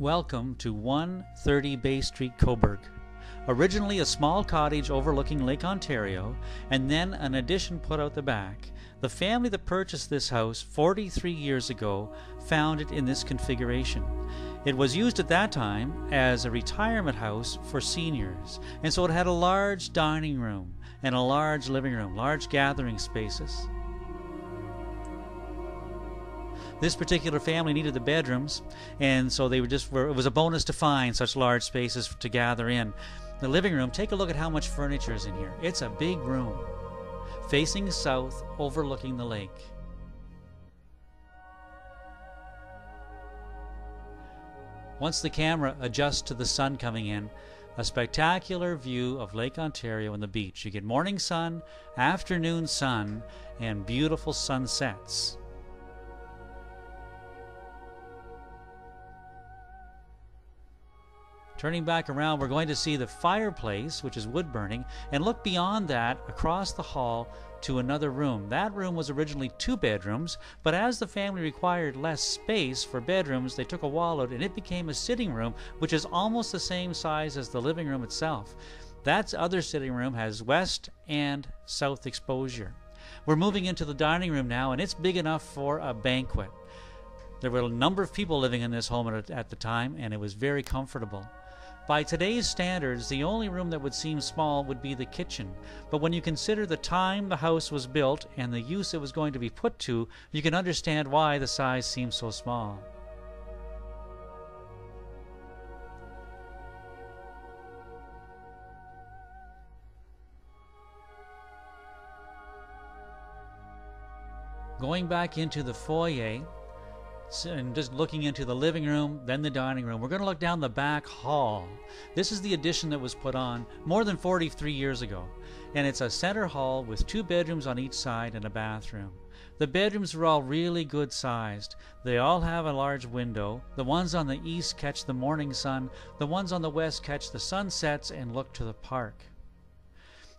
Welcome to 130 Bay Street, Cobourg. Originally a small cottage overlooking Lake Ontario, and then an addition put out the back, the family that purchased this house 43 years ago found it in this configuration. It was used at that time as a retirement house for seniors, and so it had a large dining room and a large living room, large gathering spaces. This particular family needed the bedrooms, and so it was a bonus to find such large spaces to gather in. The living room, take a look at how much furniture is in here. It's a big room, facing south, overlooking the lake. Once the camera adjusts to the sun coming in, a spectacular view of Lake Ontario and the beach. You get morning sun, afternoon sun, and beautiful sunsets. Turning back around, we're going to see the fireplace, which is wood burning, and look beyond that across the hall to another room. That room was originally 2 bedrooms, but as the family required less space for bedrooms, they took a wall out and it became a sitting room, which is almost the same size as the living room itself. That other sitting room has west and south exposure. We're moving into the dining room now, and it's big enough for a banquet. There were a number of people living in this home at the time, and it was very comfortable. By today's standards, the only room that would seem small would be the kitchen. But when you consider the time the house was built and the use it was going to be put to, you can understand why the size seems so small. Going back into the foyer, and just looking into the living room, then the dining room. We're going to look down the back hall. This is the addition that was put on more than 43 years ago. And it's a center hall with 2 bedrooms on each side and a bathroom. The bedrooms are all really good sized. They all have a large window. The ones on the east catch the morning sun. The ones on the west catch the sunsets and look to the park.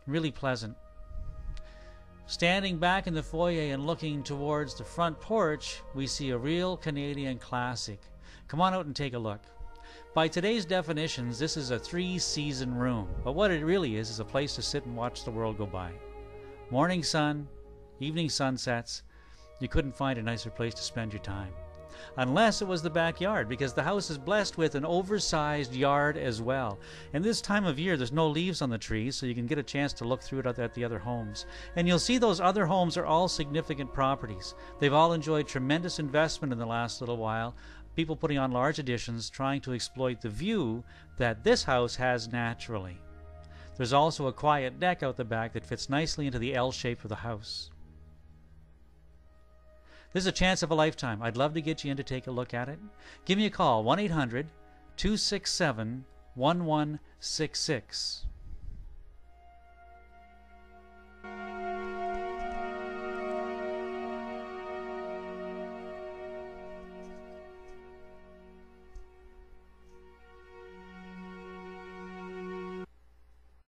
Really pleasant. Standing back in the foyer and looking towards the front porch, we see a real Canadian classic. Come on out and take a look. By today's definitions, this is a 3-season room, but what it really is a place to sit and watch the world go by. Morning sun, evening sunsets. You couldn't find a nicer place to spend your time. Unless it was the backyard, because the house is blessed with an oversized yard as well. And this time of year, there's no leaves on the trees, so you can get a chance to look through it at the other homes. And you'll see those other homes are all significant properties. They've all enjoyed tremendous investment in the last little while. People putting on large additions, trying to exploit the view that this house has naturally. There's also a quiet deck out the back that fits nicely into the L shape of the house. This is a chance of a lifetime. I'd love to get you in to take a look at it. Give me a call, 1-800-267-1166.